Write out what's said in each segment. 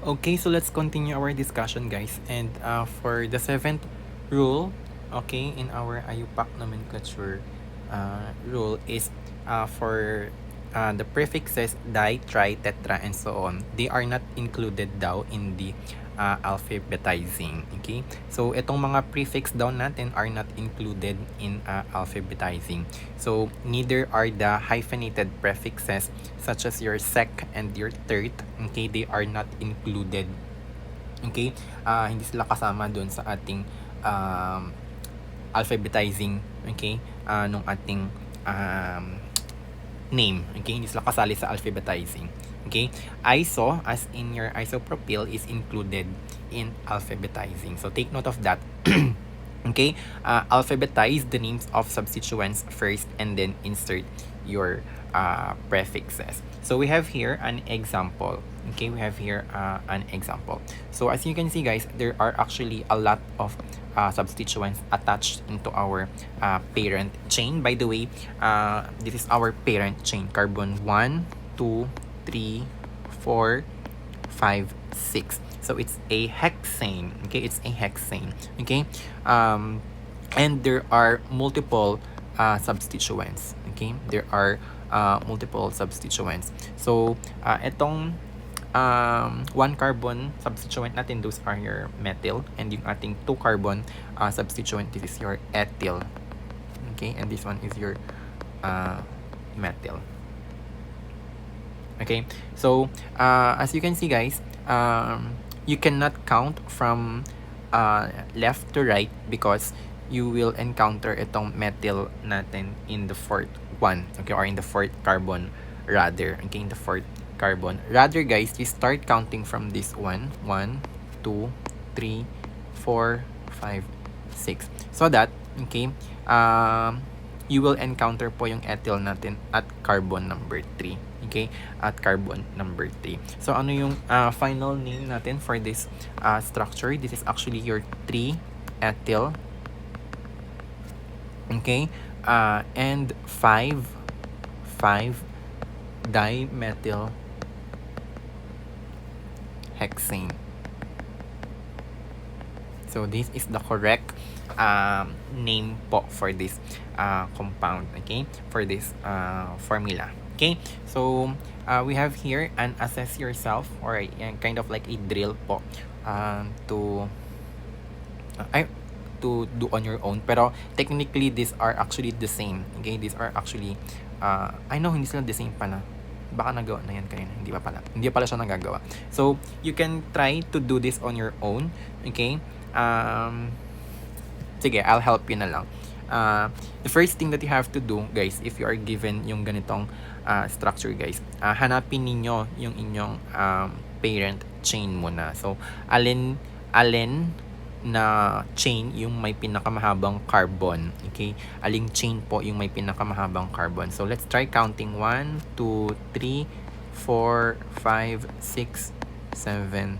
Okay, so let's continue our discussion, guys. And for the seventh rule, okay, in our IUPAC nomenclature rule is for the prefixes di, tri, tetra, and so on. They are not included daw in the alphabetizing. Okay, so itong mga prefix daw natin are not included in alphabetizing. So neither are the hyphenated prefixes such as your sec and your third. Okay, they are not included. Okay, hindi sila kasama doon sa ating alphabetizing. Okay, nung ating name. Okay, hindi sila kasali sa alphabetizing. Okay, iso as in your isopropyl is included in alphabetizing. So take note of that. Okay, alphabetize the names of substituents first and then insert your prefixes. So we have here an example. Okay, we have here an example. So as you can see, guys, there are actually a lot of substituents attached into our parent chain. By the way, this is our parent chain: carbon 1, 2, 3, 4, 5, 6. So it's a hexane. Okay, it's a hexane. Okay, and there are multiple substituents. Okay, there are multiple substituents. So itong one carbon substituent natin, those are your methyl, and yung ating 2 carbon substituent, this is your ethyl. Okay, and this one is your methyl. Okay, so as you can see, guys, you cannot count from left to right because you will encounter itong methyl natin in the fourth one, okay, or in the fourth carbon rather. Okay, in the fourth carbon rather, guys, you start counting from this one: 1, 2, 3, 4, 5, 6, so that, okay, you will encounter po yung ethyl natin at carbon number 3. Okay, at carbon number 3. So ano yung final name natin for this structure? This is actually your 3-ethyl. Okay, and 5-dimethyl hexane. So this is the correct name po for this compound, okay, for this formula. Okay, so we have here an assess yourself, or kind of like a drill po to do on your own. Pero technically, these are actually the same. Okay, these are actually I know hindi sila the same pala. Baka nagawa na yan kanina. Hindi pa pala siya nagagawa. So you can try to do this on your own. Okay, sige, I'll help you na lang. The first thing that you have to do, guys, if you are given yung ganitong structure, guys, hanapin ninyo yung inyong parent chain muna. So alin na chain yung may pinakamahabang carbon. Okay, aling chain po yung may pinakamahabang carbon. So let's try counting: 1, 2, 3, 4, 5, 6, 7,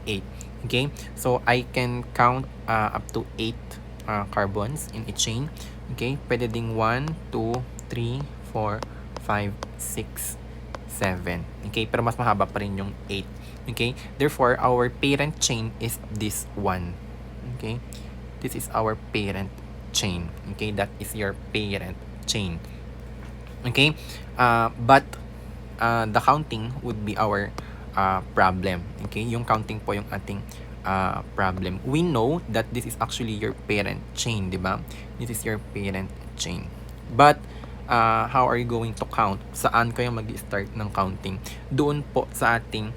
8. Okay, so I can count up to 8 carbons in a chain. Okay, pwede ding 1, 2, 3, 4, 5, 6, 7. Okay, pero mas mahaba pa rin yung 8. Okay, therefore our parent chain is this one. Okay, this is our parent chain. Okay, that is your parent chain. Okay, but the counting would be our problem. Okay, yung counting po yung ating problem. We know that this is actually your parent chain, di ba? This is your parent chain. But how are you going to count? Saan kayo mag-start ng counting? Doon po sa ating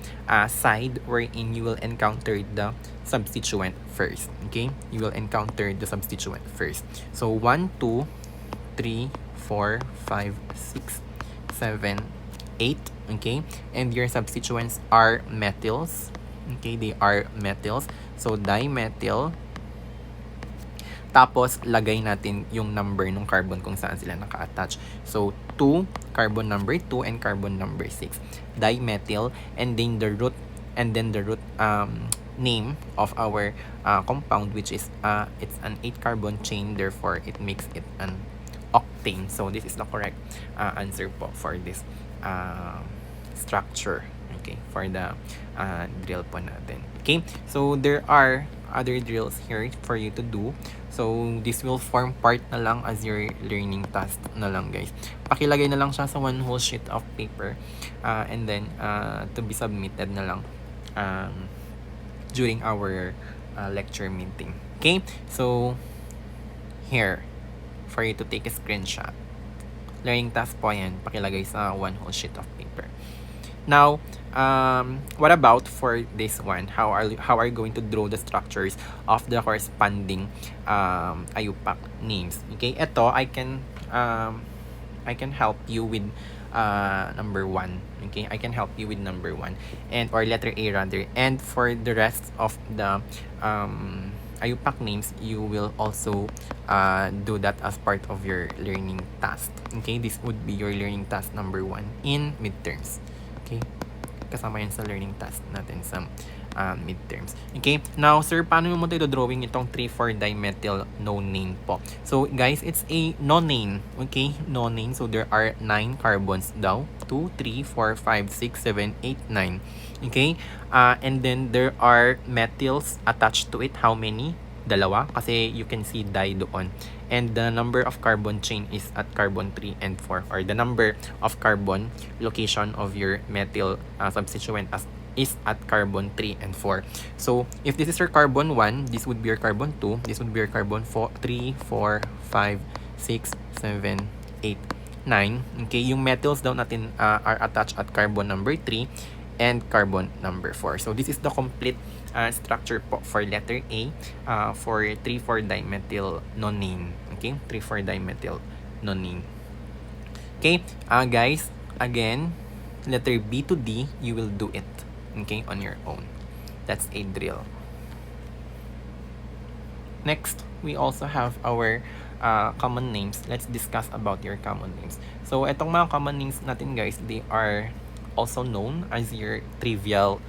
side wherein you will encounter the substituent first. Okay, you will encounter the substituent first. So 1, 2, 3, 4, 5, 6, 7, 8. Okay, and your substituents are methyls. Okay, they are methyls. So dimethyl. Tapos lagay natin yung number ng carbon kung saan sila naka-attach. So 2, carbon number 2, and carbon number 6. Dimethyl, and then the root name of our compound, which is it's an 8 carbon chain, therefore it makes it an octane. So this is the correct answer po for this structure. Okay, for the drill po natin. Okay, so there are other drills here for you to do. So, this will form part na lang as your learning task na lang, guys. Pakilagay na lang siya sa one whole sheet of paper and then to be submitted na lang during our lecture meeting. Okay, so here, for you to take a screenshot. Learning task po yan, pakilagay sa one whole sheet of paper. Now, what about for this one? How are you going to draw the structures of the corresponding ayupak names? Okay, ito I can help you with number 1. Okay, I can help you with number 1 and or letter A rather. And for the rest of the ayupak names, you will also do that as part of your learning task. Okay, this would be your learning task number 1 in midterms. Okay, kasama yan sa learning task natin sa midterms. Okay, now sir, paano mo tayo drawing itong 3,4 dimethyl nonane po? So guys, it's a nonane. Okay, nonane. So there are 9 carbons daw. 2, 3, 4, 5, 6, 7, 8, 9. Okay, and then there are methyls attached to it. How many? Dalawa, kasi you can see di doon. And the number of carbon chain is at carbon 3 and 4, or the number of carbon location of your methyl substituent is at carbon 3 and 4. So if this is your carbon 1, this would be your carbon 2, this would be your carbon 4, 3, 4, 5, 6, 7, 8, 9. Okay, yung methyls daw natin are attached at carbon number 3 and carbon number 4. So this is the complete structure po for letter A for 3,4 dimethyl nonane. Okay, 3,4 dimethyl nonane. Okay, guys, again, letter B to D, you will do it, okay, on your own. That's a drill. Next, we also have our common names. Let's discuss about your common names. So, etong mga common names natin, guys, they are also known as your trivial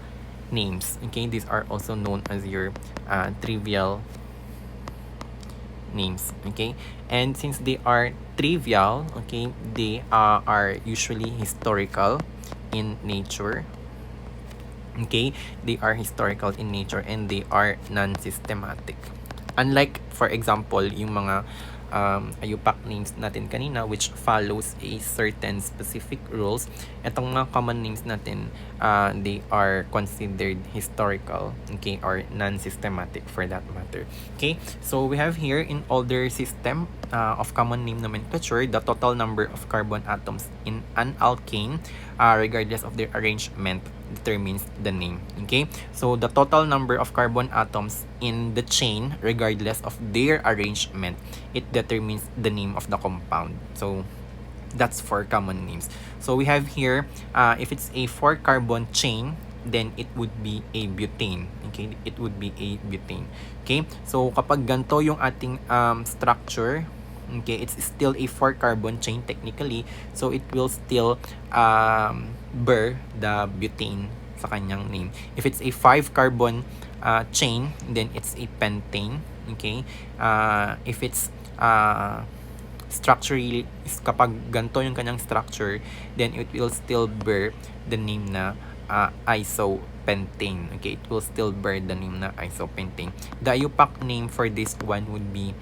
names. Okay, these are also known as your trivial names. Okay, and since they are trivial, okay, they are usually historical in nature. Okay, they are historical in nature and they are non-systematic. Unlike, for example, yung mga ayupak names natin kanina which follows a certain specific rules, etong mga common names natin, they are considered historical, okay, or non-systematic for that matter. Okay, so we have here in older system of common name nomenclature, the total number of carbon atoms in an alkane, regardless of their arrangement, determines the name. Okay, so the total number of carbon atoms in the chain, regardless of their arrangement, it determines the name of the compound. So that's for common names. So we have here, if it's a 4 carbon chain, then it would be a butane. Okay, it would be a butane. Okay, so kapag ganito yung ating structure, okay, it's still a 4 carbon chain technically, so it will still bear the butane sa kanyang name. If it's a 5 carbon chain, then it's a pentane. Okay, if it's structurally, kapag ganito yung kanyang structure, then it will still bear the name na isopentane. Okay, it will still bear the name na isopentane. The IUPAC name for this one would be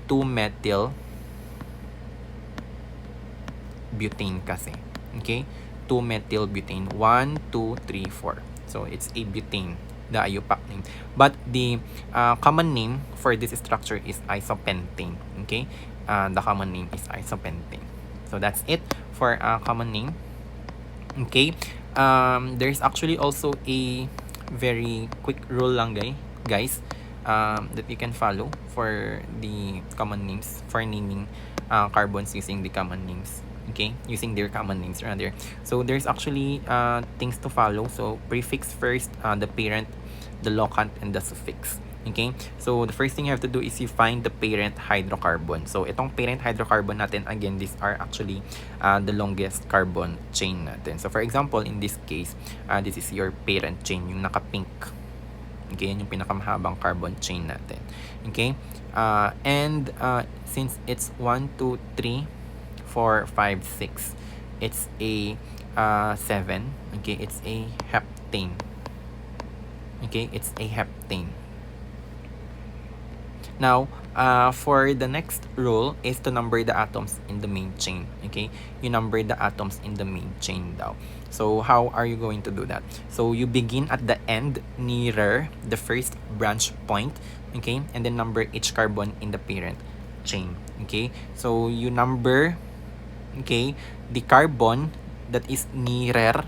2-methyl butane kasi. Okay, 2-methyl butane. 1, 2, 3, 4. So it's a butane, the IUPAC name. But the common name for this structure is isopentane. Okay, the common name is isopentane. So that's it for common name. Okay, there's actually also a very quick rule lang, guys, that you can follow for the common names, for naming carbons using the common names. Okay, using their common names rather. So there's actually things to follow. So prefix first, the parent, the locant, and the suffix. Okay, so the first thing you have to do is you find the parent hydrocarbon. So itong parent hydrocarbon natin, again, these are actually the longest carbon chain natin. So for example, in this case, this is your parent chain, yung naka-pink. Okay, yan yung pinakamahabang carbon chain natin. Okay, and since it's 1, 2, 3, 4, 5, 6, it's a 7. Okay, it's a heptane. Okay, it's a heptane. Now, for the next rule is to number the atoms in the main chain. Okay, you number the atoms in the main chain daw. So how are you going to do that? So you begin at the end nearer the first branch point, okay, and then number each carbon in the parent chain. Okay, so you number, okay, the carbon that is nearer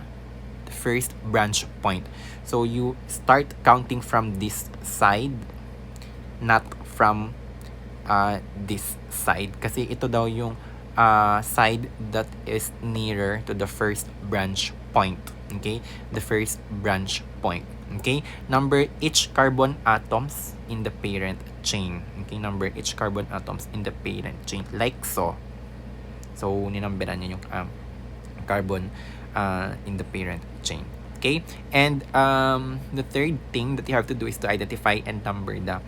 the first branch point. So you start counting from this side, not from this side, kasi ito daw yung side that is nearer to the first branch point. Okay, the first branch point. Okay, number each carbon atoms in the parent chain. Okay, number each carbon atoms in the parent chain, like so. So ninumberan niyo yung carbon in the parent chain. Okay, and the third thing that you have to do is to identify and number the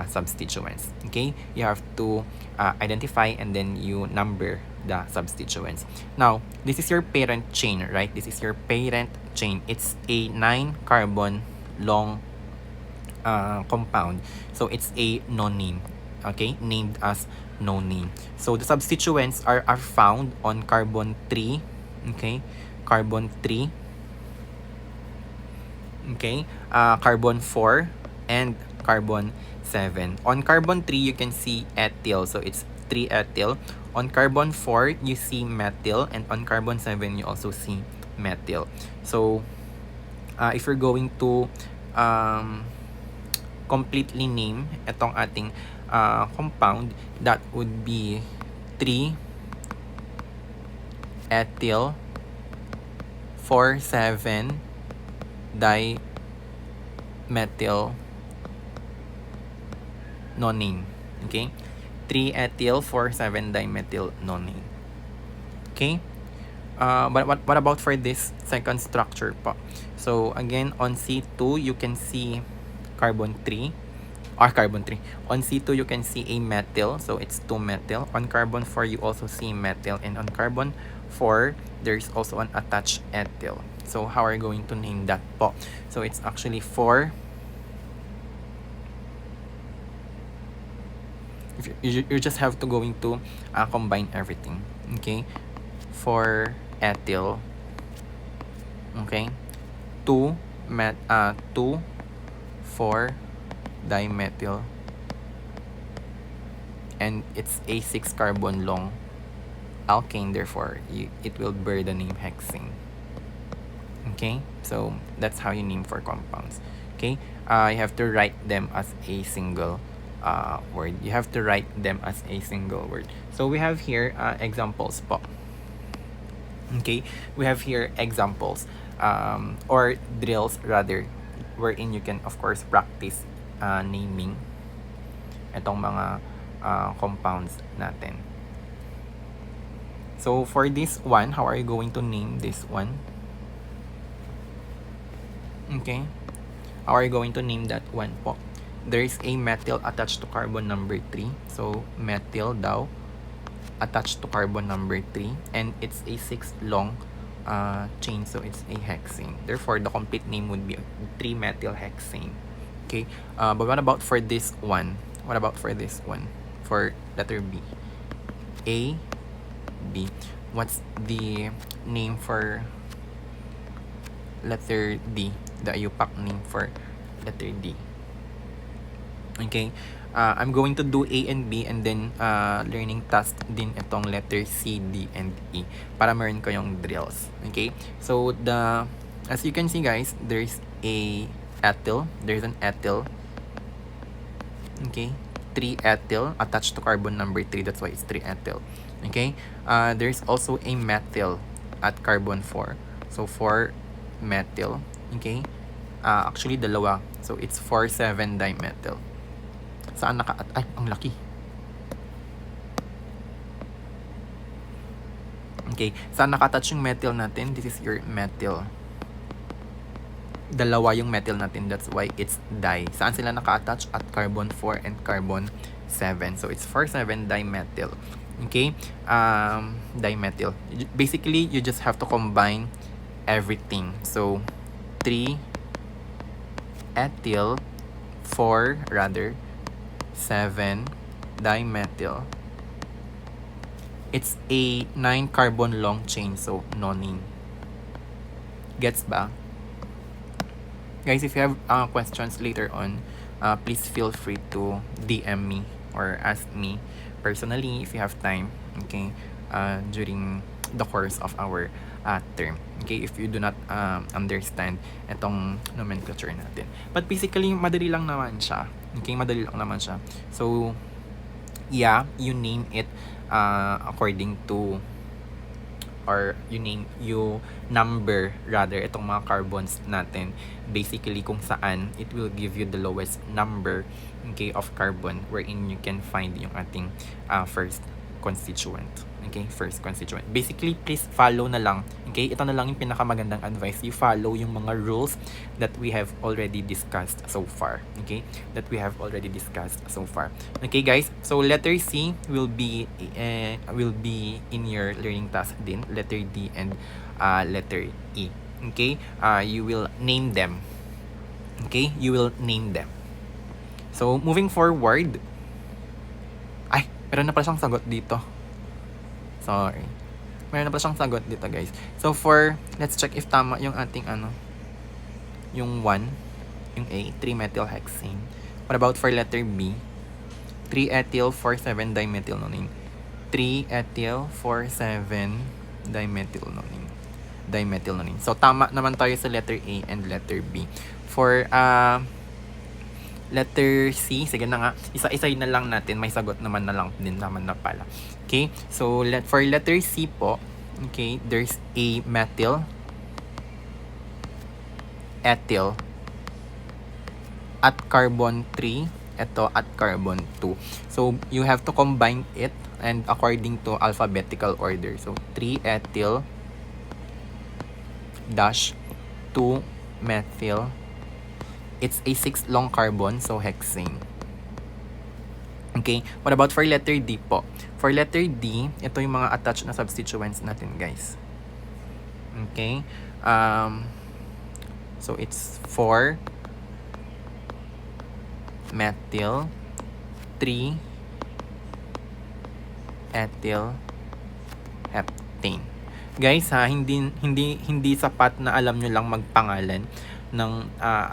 substituents. Okay, you have to identify and then you number the substituents. Now, this is your parent chain, right? This is your parent chain. It's a 9 carbon long compound. So it's a nonene. Okay, named as nonene. So the substituents are found on carbon 3. Okay, carbon 3. Okay, carbon 4 and carbon 7. On carbon 3, you can see ethyl, so it's 3-ethyl. On carbon 4, you see methyl, and on carbon 7, you also see methyl. So, if you're going to completely name itong ating compound, that would be 3-ethyl 4,7 dimethyl nonene. Okay, 3-ethyl 4,7 dimethyl nonene. Okay, but what about for this second structure po? So again, on C2 you can see carbon 3 or carbon 3. On C2 you can see a methyl, so it's 2-methyl. On carbon 4 you also see methyl, and on carbon 4 there's also an attached ethyl. So how are you going to name that po? So it's actually 4. You just have to going to combine everything. Okay, 4-ethyl. Okay, 2,4-dimethyl, and it's a 6 carbon long alkane. Therefore, it will bear the name hexane. Okay, so that's how you name for compounds. Okay, you have to write them as a single word. You have to write them as a single word. So we have here examples po. Okay, we have here examples or drills rather, wherein you can of course practice naming itong mga compounds natin. So for this one, how are you going to name this one? Okay, how are you going to name that one po? There is a methyl attached to carbon number 3. So methyl daw attached to carbon number 3, and it's a 6 long chain, so it's a hexane. Therefore, the complete name would be 3-methyl hexane. Okay, but what about for this one? What about for this one? For letter B. A, B. What's the name for letter D? The IUPAC name for letter D. Okay, I'm going to do A and B, and then learning task din itong letter C, D, and E para meron kayong drills. Okay, so as you can see guys, there's a ethyl, there's an ethyl. Okay, 3-ethyl attached to carbon number 3, that's why it's 3-ethyl. Okay, there's also a methyl at carbon 4, so 4-methyl. Okay, actually dalawa, so it's 4,7 dimethyl. Saan ay, ang laki. Okay, saan naka-attach yung methyl natin? This is your methyl. Dalawa yung methyl natin, that's why it's di. Saan sila naka-attach? At carbon 4 and carbon 7. So it's 4,7 dimethyl. Okay? Dimethyl. Basically, you just have to combine everything. So, 3-ethyl, 7-dimethyl. It's a 9-carbon long chain, so nonene. Gets ba? Guys, if you have questions later on, please feel free to DM me or ask me personally if you have time, okay, during the course of our term. Okay, if you do not understand itong nomenclature natin. But basically, madali lang naman siya. Okay, madali lang naman siya. So, yeah, you name it according to, or you number rather itong mga carbons natin basically kung saan it will give you the lowest number, okay, of carbon wherein you can find yung ating first constituent. Okay, first constituent. Basically, please follow na lang. Okay, ito na lang yung pinakamagandang advice. You follow yung mga rules that we have already discussed so far. Okay, that we have already discussed so far. Okay, guys. So letter C will be in your learning task din. Letter D and letter E. Okay, you will name them. Okay, you will name them. So moving forward. Ay, meron na pala siyang sagot dito. Sorry. Meron na pala siyang sagot dito, guys. So let's check if tama yung ating yung 1, yung A, 3-methylhexane. What about for letter B? 3-ethyl 4,7-dimethylnonene. 3-ethyl 4,7-dimethylnonene. So tama naman tayo sa letter A and letter B. For letter C, sige na nga, isa-isay na lang natin, may sagot naman na lang din naman na pala. Okay, so for letter C po, okay, there's a methyl, ethyl, at carbon 3, ito at carbon 2. So you have to combine it and according to alphabetical order. So 3-ethyl dash 2-methyl. It's a 6 long carbon, so hexane. Okay, what about for letter D po? For letter D, ito yung mga attached na substituents natin, guys. Okay, so it's 4-methyl, 3-ethyl heptane. Guys, hindi sapat na alam nyo lang magpangalan ng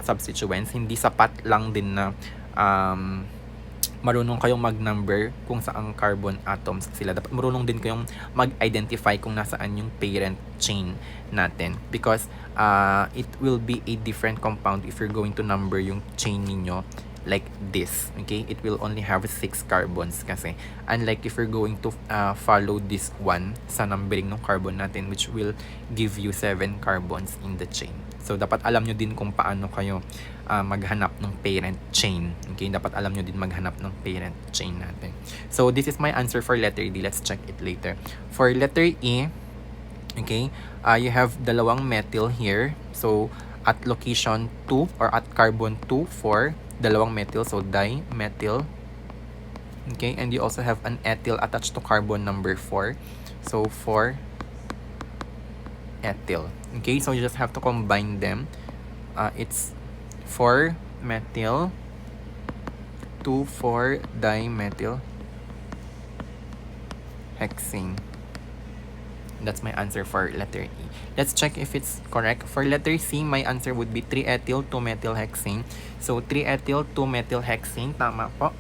substituents. Hindi sapat lang din na marunong kayong mag-number kung saang carbon atoms sila. Dapat marunong din kayong mag-identify kung nasaan yung parent chain natin. Because it will be a different compound if you're going to number yung chain ninyo like this. Okay? It will only have 6 carbons kasi. Unlike if you're going to follow this one sa numbering ng carbon natin, which will give you 7 carbons in the chain. So, dapat alam nyo din kung paano kayo maghanap ng parent chain. Okay? Dapat alam nyo din maghanap ng parent chain natin. So, this is my answer for letter D. Let's check it later. For letter E, okay, you have dalawang methyl here. So, at location 2 or at carbon 2 for dalawang methyl. So, dimethyl. Okay? And you also have an ethyl attached to carbon number 4. So, 4-ethyl. Okay? So, you just have to combine them. It's 4-methyl, 2,4-dimethyl hexane. That's my answer for letter E. Let's check if it's correct. For letter C, my answer would be 3-ethyl 2-methylhexane. So, 3-ethyl 2-methylhexane. Tama po.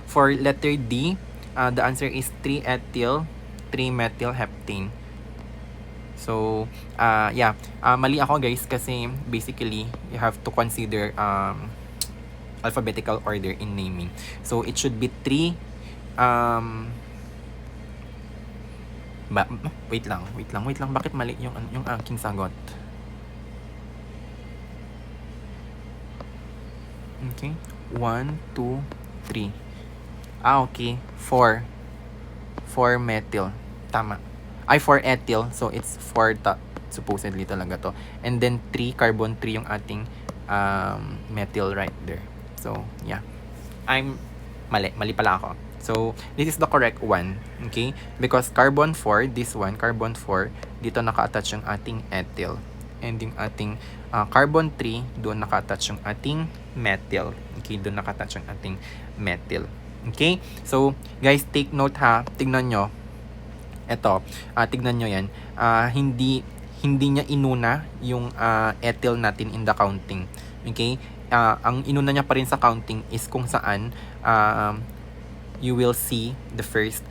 For letter D, the answer is 3-ethyl 3-methylheptane. So, yeah. Mali ako, guys, kasi basically, you have to consider alphabetical order in naming. So, it should be 3... wait lang. Bakit mali yung aking sagot? Okay. 1, 2, 3. Okay. 4-methyl. Tama. 4-ethyl. So, it's 4 supposedly talaga to. And then, 3, carbon 3 yung ating methyl right there. So, yeah. Mali pala ako. So, this is the correct one. Okay? Because carbon 4, this one, carbon 4, dito naka-attach yung ating ethyl. And yung ating carbon 3, doon naka-attach yung ating methyl. Okay? Doon naka-attach yung ating methyl. Okay? So, guys, take note ha. Tignan nyo. Ito, tignan nyo yan. Hindi niya inuna yung ethyl natin in the counting. Okay? Ang inuna niya pa rin sa counting is kung saan you will see the first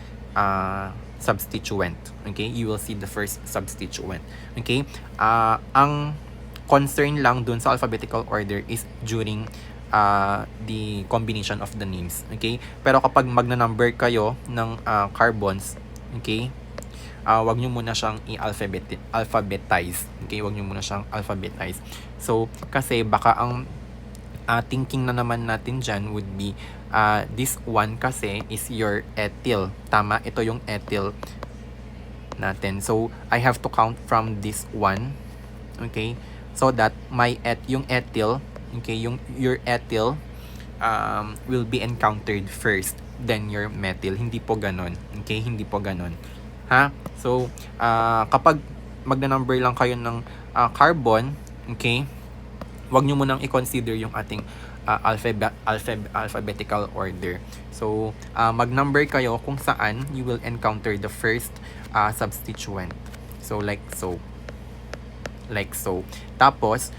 substituent. Okay? You will see the first substituent. Okay? Ang concern lang dun sa alphabetical order is during the combination of the names. Okay? Pero kapag magna-number kayo ng carbons, okay? Wag nyo muna siyang i-alphabetize. Okay? Wag nyo muna siyang alphabetize. So, kasi baka ang thinking na naman natin dyan would be this one kasi is your ethyl. Tama, ito yung ethyl natin. So, I have to count from this one. Okay? So that yung ethyl, okay, your ethyl will be encountered first, then your methyl. Hindi po ganon. Okay? Hindi po ganon. Ha? So, kapag magna-number lang kayo ng carbon, okay, wag nyo munang i-consider yung ating alphabetical order. So, mag-number kayo kung saan you will encounter the first substituent. So, like so. Like so. Tapos,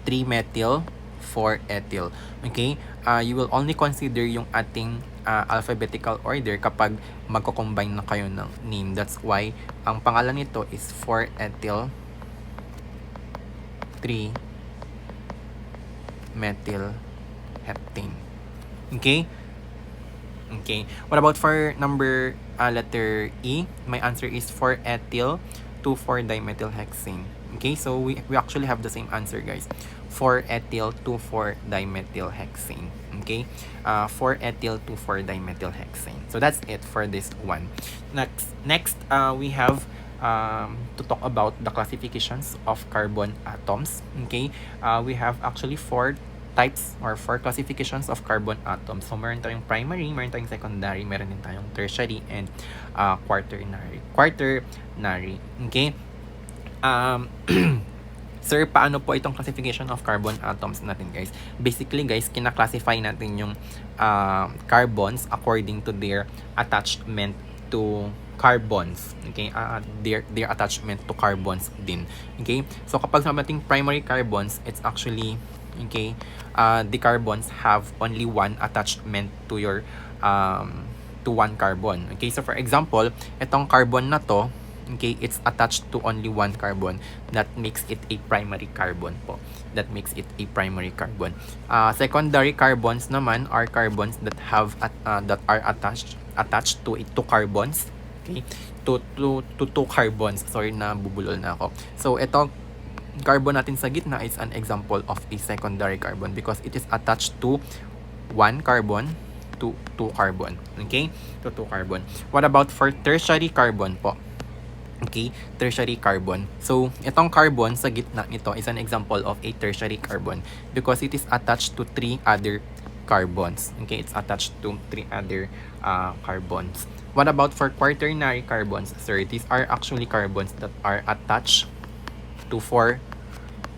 3-methyl, 4-ethyl. Okay? You will only consider yung ating alphabetical order kapag magko-combine na kayo ng name. That's why ang pangalan nito is 4-ethyl 3-methyl heptane. Okay? Okay. What about for number letter E? My answer is 4-ethyl 2,4-dimethylhexane. Okay, so we actually have the same answer, guys. 4-ethyl 2,4-dimethylhexane. Okay, 4-ethyl 2,4-dimethylhexane. So that's it for this one. Next, we have to talk about the classifications of carbon atoms. Okay, we have actually 4 types or 4 classifications of carbon atoms. So, meron tayong primary, meron tayong secondary, meron din tayong tertiary, and quaternary. Okay? Sir, paano po itong classification of carbon atoms natin, guys? Basically, guys, kinaklasify natin yung carbons according to their attachment to carbons. Okay? Their attachment to carbons din. Okay? So, kapag sabi natin primary carbons, it's actually, okay, the carbons have only one attachment to your to one carbon. Okay, so for example, itong carbon na to, okay, it's attached to only one carbon. That makes it a primary carbon po. That makes it a primary carbon. Secondary carbons naman are carbons that have that are attached to two carbons. Okay, to two carbons. Sorry, nabubulol na ako. So ito carbon natin sa gitna is an example of a secondary carbon because it is attached to one carbon to two carbon. Okay? To two carbon. What about for tertiary carbon po? Okay? Tertiary carbon. So, itong carbon sa gitna nito is an example of a tertiary carbon because it is attached to 3 other carbons. Okay? It's attached to 3 other carbons. What about for quaternary carbons? Sir, these are actually carbons that are attached to 4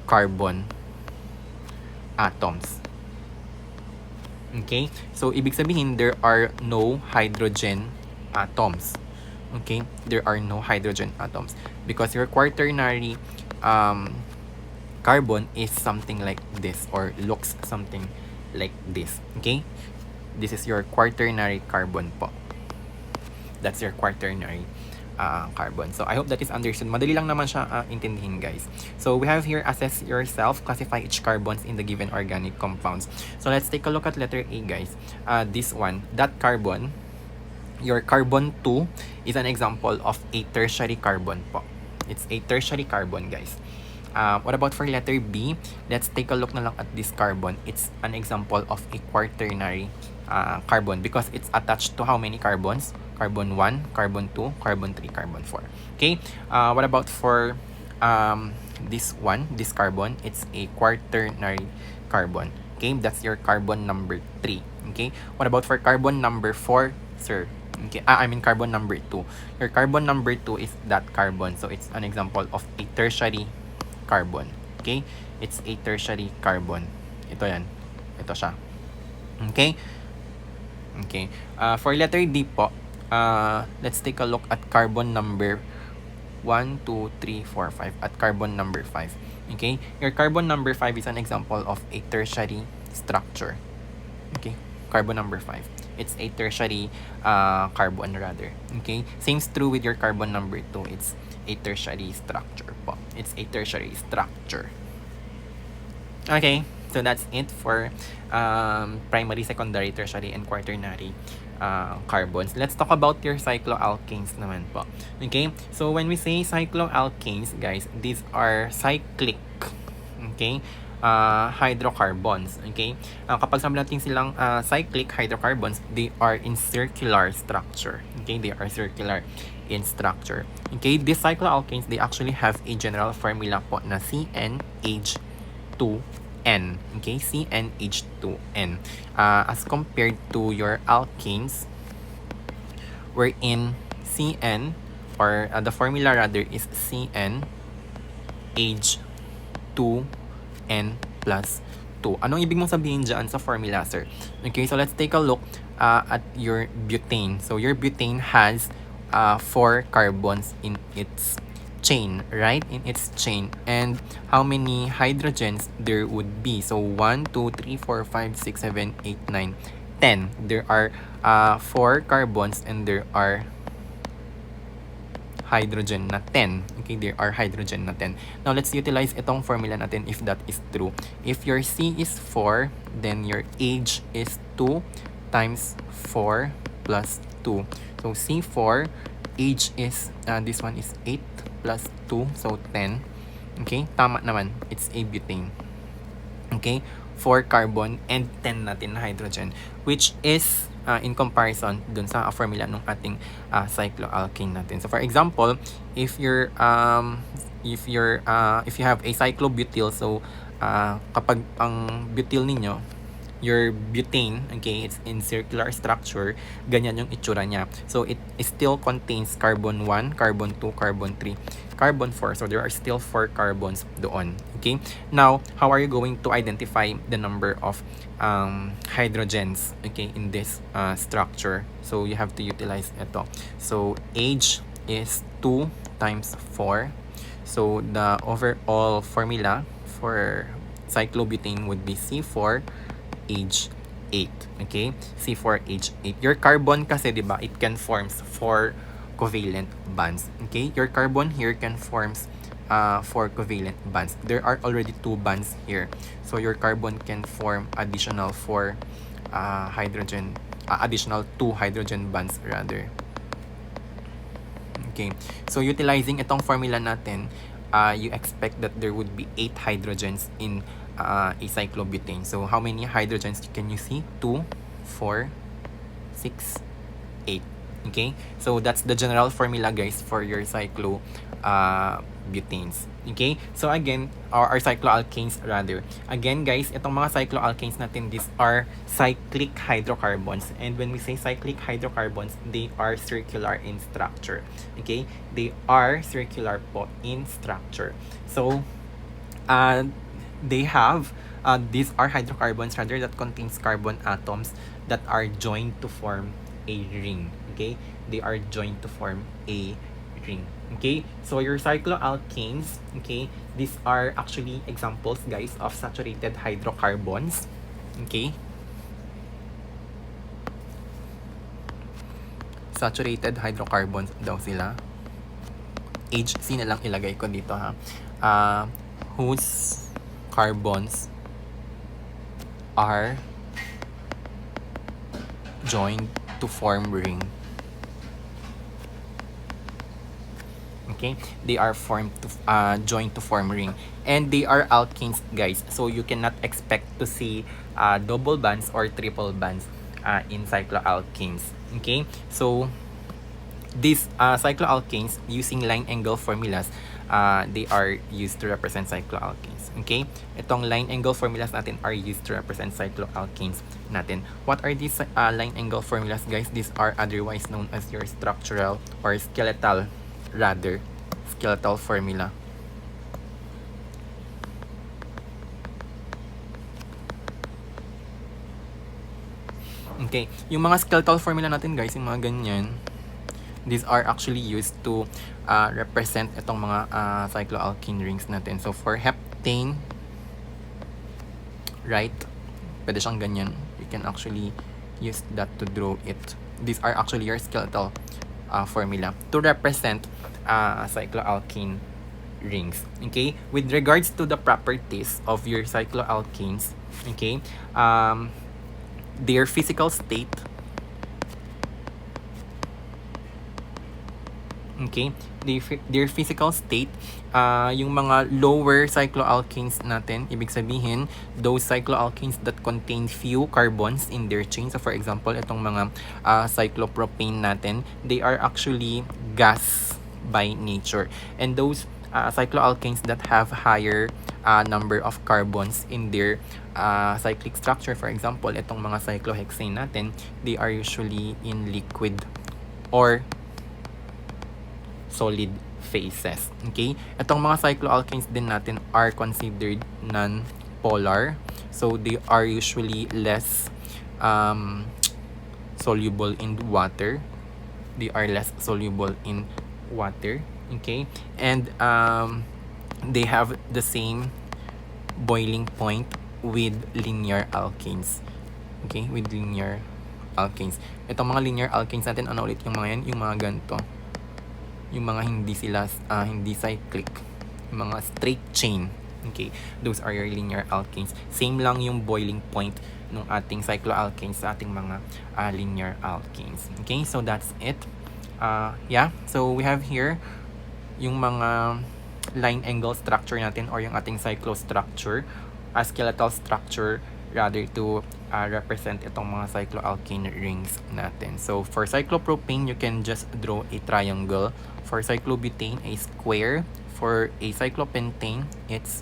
carbon atoms. Okay? So, ibig sabihin, there are no hydrogen atoms. Okay? There are no hydrogen atoms. Because your quaternary carbon is something like this or looks something like this. Okay? This is your quaternary carbon po. That's your quaternary carbon. So, I hope that is understood. Madali lang naman siya intindihin, guys. So, we have here, assess yourself, classify each carbons in the given organic compounds. So, let's take a look at letter A, guys. This one, that carbon, your carbon 2 is an example of a tertiary carbon po. It's a tertiary carbon, guys. What about for letter B? Let's take a look na lang at this carbon. It's an example of a quaternary carbon because it's attached to how many carbons? Carbon 1, carbon 2, carbon 3, carbon 4. Okay? What about for this one, this carbon? It's a quaternary carbon. Okay? That's your carbon number 3. Okay, what about for carbon number 4, sir? Okay, I mean carbon number 2. Your carbon number 2 is that carbon. So it's an example of a tertiary carbon. Okay, it's a tertiary carbon. Ito yan. Ito siya. Okay? Okay. For letter D po, let's take a look at carbon number 1, 2, 3, 4, 5 at carbon number 5. Okay? Your carbon number 5 is an example of a tertiary structure. Okay? Carbon number 5. It's a tertiary carbon rather. Okay? Same's true with your carbon number 2. It's a tertiary structure po. It's a tertiary structure. Okay, so that's it for primary, secondary, tertiary, and quaternary carbons. Let's talk about your cycloalkanes naman po. Okay, so when we say cycloalkanes, guys, these are cyclic, okay, hydrocarbons. Okay, kapag sabi natin silang cyclic hydrocarbons, they are in circular structure. Okay, they are circular in structure. Okay, these cycloalkanes, they actually have a general formula po na CnH2n. Okay, CnH2n. As compared to your alkanes, wherein Cn, or the formula rather is CnH2n plus 2. Anong ibig mong sabihin dyan sa formula, sir? Okay, so let's take a look at your butane. So your butane has 4 carbons in its chain, right? In its chain. And how many hydrogens there would be? So 1, 2, 3, 4, 5, 6, 7, 8, 9, 10. There are 4 carbons and there are hydrogen na 10. Okay, there are hydrogen na 10. Now, let's utilize itong formula natin if that is true. If your C is 4, then your H is 2 times 4 plus 2. So, C4, H is, this one is 8 plus 2, so 10. Okay, tama naman. It's a butane. Okay, 4 carbon and 10 natin na hydrogen, which is in comparison dun sa formula ng ating cycloalkane natin. So for example, if you have a cyclobutyl, so kapag ang butyl ninyo, your butane, okay, it's in circular structure, ganyan yung itsura niya. So it still contains carbon 1, carbon 2, carbon 3, carbon 4. So there are still 4 carbons doon. Okay, now how are you going to identify the number of hydrogens, okay, in this structure? So you have to utilize ito. So H is 2 times 4. So the overall formula for cyclobutane would be C4H8. Okay? C4H8. Your carbon kasi, di ba, it can forms 4 covalent bonds. Okay? Your carbon here can forms 4 covalent bonds. There are already 2 bonds here. So your carbon can form additional 4 additional 2 hydrogen bonds rather. Okay. So utilizing itong formula natin, you expect that there would be 8 hydrogens in a cyclobutane. So how many hydrogens can you see? 2, 4, 6, 8. Okay? So that's the general formula, guys, for your cyclobutanes. Okay? So again, our cycloalkanes rather. Again, guys, itong mga cycloalkanes natin, these are cyclic hydrocarbons. And when we say cyclic hydrocarbons, they are circular in structure. Okay? They are circular po in structure. So, they have these are hydrocarbons rather that contains carbon atoms that are joined to form a ring. Okay, they are joined to form a ring. Okay, so your cycloalkanes, okay, these are actually examples, guys, of saturated hydrocarbons. Okay, saturated hydrocarbons daw sila. HC na lang ilagay ko dito, ha, whose carbons are joined to form ring. Okay, they are formed to joined to form ring, and they are alkanes, guys. So you cannot expect to see double bonds or triple bonds in cycloalkanes. Okay, so These cycloalkanes using line angle formulas, they are used to represent cycloalkanes. Okay? Itong line angle formulas natin are used to represent cycloalkanes natin. What are these line angle formulas, guys? These are otherwise known as your structural or skeletal formula. Okay, yung mga skeletal formula natin, guys, yung mga ganyan, these are actually used to represent itong mga cycloalkene rings natin. So for heptane, right, pwede siyang ganyan. You can actually use that to draw it. These are actually your skeletal formula to represent cycloalkene rings. Okay, with regards to the properties of your cycloalkanes, okay, their physical state, okay, their physical state, yung mga lower cycloalkanes natin, ibig sabihin, those cycloalkanes that contain few carbons in their chain. So for example, itong mga cyclopropane natin, they are actually gas by nature. And those cycloalkanes that have higher number of carbons in their cyclic structure, for example, itong mga cyclohexane natin, they are usually in liquid or solid phases. Okay? Itong mga cycloalkanes din natin are considered non-polar. So, they are usually less soluble in water. They are less soluble in water. Okay? And they have the same boiling point with linear alkanes. Okay? With linear alkanes. Itong mga linear alkanes natin, ano ulit yung mga yan? Yung mga ganito. Yung mga hindi cyclic, yung mga straight chain. Okay, those are your linear alkanes. Same lang yung boiling point ng ating cycloalkanes sa ating mga linear alkanes. Okay, so that's it. Yeah, so we have here yung mga line angle structure natin or yung ating cyclostructure, skeletal structure rather, to represent itong mga cycloalkane rings natin. So for cyclopropane, you can just draw a triangle. For cyclobutane, a square. For a cyclopentane, it's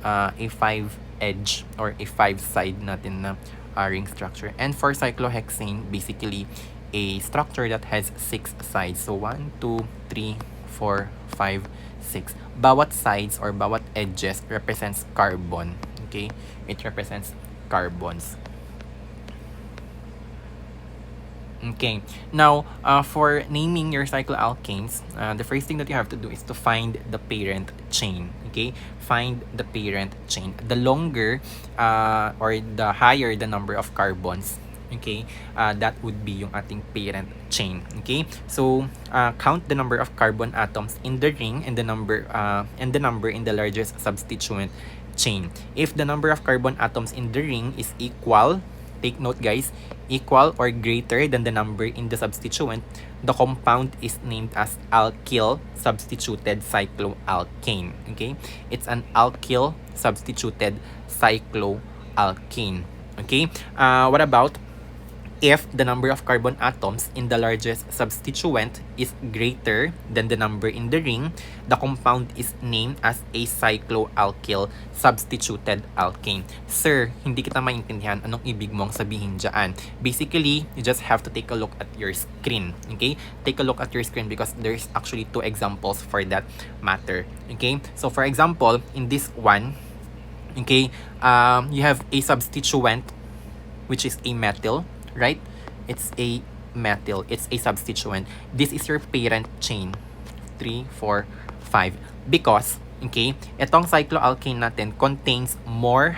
a 5-edge or a 5-side natin na ring structure. And for cyclohexane, basically a structure that has 6 sides. So 1, 2, 3, 4, 5, 6. Bawat sides or bawat edges represents carbon. Okay? It represents carbons. Okay, now for naming your cycloalkanes, the first thing that you have to do is to find the parent chain. Okay, find the parent chain. The longer or the higher the number of carbons, okay, that would be yung ating parent chain. Okay, so count the number of carbon atoms in the ring and the number in the largest substituent chain. If the number of carbon atoms in the ring is equal, take note guys, equal or greater than the number in the substituent, the compound is named as alkyl substituted cycloalkane. Okay, it's an alkyl substituted cycloalkane. Okay, what about if the number of carbon atoms in the largest substituent is greater than the number in the ring? The compound is named as a cycloalkyl substituted alkane. Sir, hindi kita maintindihan anong ibig mong sabihin dyan. Basically, you just have to take a look at your screen. Okay? Take a look at your screen because there's actually 2 examples for that matter. Okay? So for example, in this one, okay, you have a substituent which is a methyl, right? It's a methyl. It's a substituent. This is your parent chain. 3, 4, 5. Because, okay, itong cycloalkane natin contains more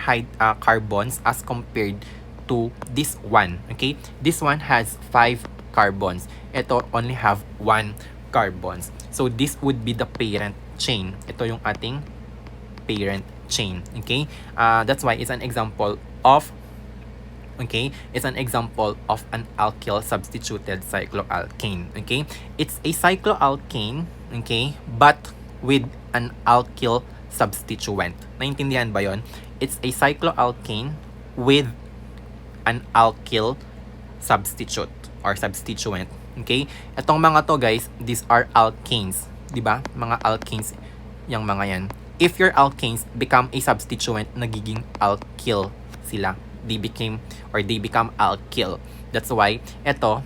carbons as compared to this one. Okay? This one has 5 carbons. Ito only have 1 carbons. So, this would be the parent chain. Ito yung ating parent chain. Okay? That's why it's an example of an alkyl substituted cycloalkane. Okay, it's a cycloalkane, okay, but with an alkyl substituent. Naintindihan ba yon? It's a cycloalkane with an alkyl substitute or substituent. Okay? Itong mga to guys, these are alkanes. Diba? Mga alkanes yung mga yan. If your alkanes become a substituent, nagiging alkyl sila. They become alkyl. That's why ito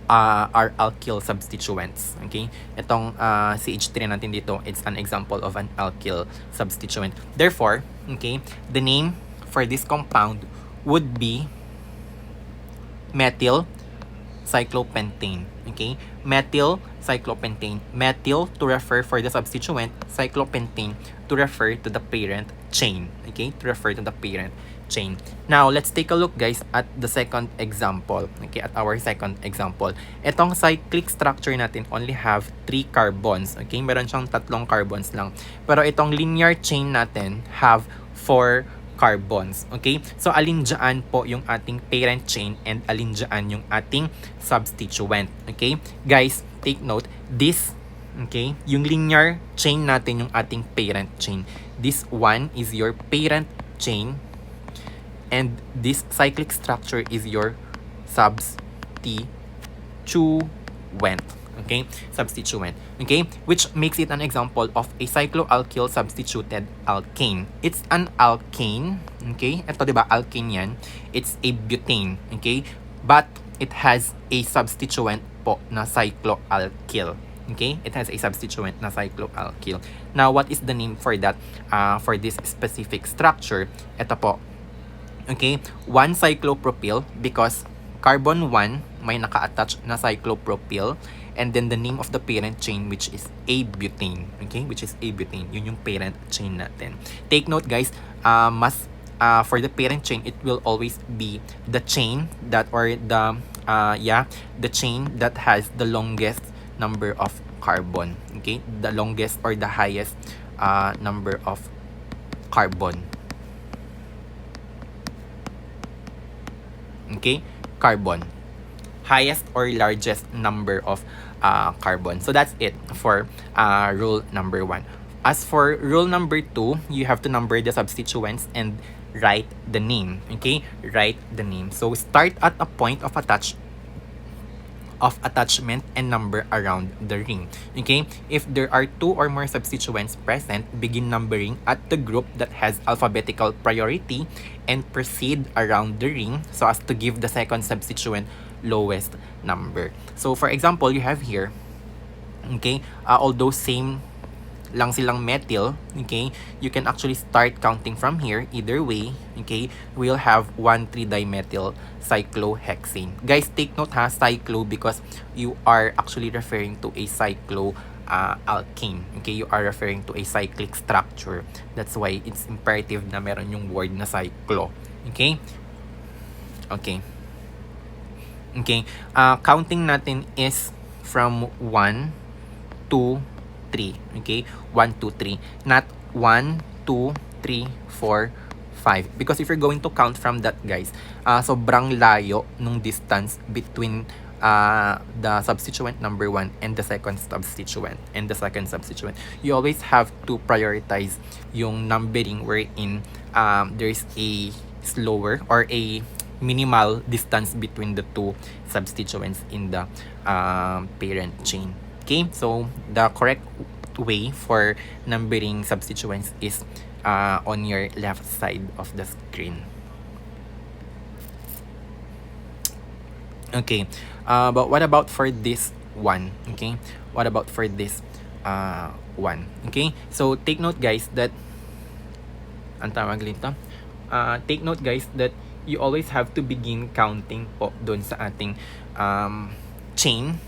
are alkyl substituents. Okay? Itong CH3 natin dito, it's an example of an alkyl substituent. Therefore, okay, the name for this compound would be methyl cyclopentane. Okay? Methyl cyclopentane. Methyl to refer for the substituent, cyclopentane to refer to the parent chain. Okay? To refer to the parent chain. Now, let's take a look guys at the second example. Okay? At our second example. Itong cyclic structure natin only have 3 carbons. Okay? Meron siyang 3 carbons lang. Pero itong linear chain natin have 4 carbons. Okay? So, alin dyan po yung ating parent chain and alin dyan yung ating substituent. Okay? Guys, take note, this, okay, yung linear chain natin yung ating parent chain. This one is your parent chain and this cyclic structure is your substituent. Okay, substituent. Okay, which makes it an example of a cycloalkyl substituted alkane. It's an alkane. Okay, ito diba alkane yan. It's a butane. Okay, but it has a substituent po na cycloalkyl. Okay, it has a substituent na cycloalkyl. Now, what is the name for that? For this specific structure, ito po. Okay, 1 cyclopropyl because carbon 1 may naka-attach na cyclopropyl and then the name of the parent chain which is a butane. Okay, which is a butane. Yun yung parent chain natin. Take note guys, for the parent chain, it will always be the chain that or the chain that has the longest number of carbon. Okay, the longest or the highest number of carbon. Okay, carbon. Highest or largest number of carbon. So that's it for rule number 1. As for rule number 2, you have to number the substituents and write the name. Okay, write the name. So start at a point of attachment and number around the ring. Okay, if there are 2 or more substituents present, begin numbering at the group that has alphabetical priority and proceed around the ring so as to give the second substituent lowest number. So for example, you have here, okay, although same lang silang methyl, okay, you can actually start counting from here. Either way, okay, we'll have 1,3-dimethyl cyclohexane. Guys, take note ha, cyclo, because you are actually referring to a alkane. Okay, you are referring to a cyclic structure. That's why it's imperative na meron yung word na cyclo. Okay? Okay. Okay. Counting natin is from 1, 2, 3. Okay? 1, 2, 3. Not 1, 2, 3, 4, 5. Because if you're going to count from that, guys, sobrang layo nung distance between the substituent number 1 and the second substituent. You always have to prioritize yung numbering wherein there's a slower or a minimal distance between the 2 substituents in the parent chain. Okay, so the correct way for numbering substituents is on your left side of the screen. Okay, but what about for this one? Okay, what about for this one? Okay, so take note guys that ang tawag dito, take note guys that you always have to begin counting po doon sa ating chain.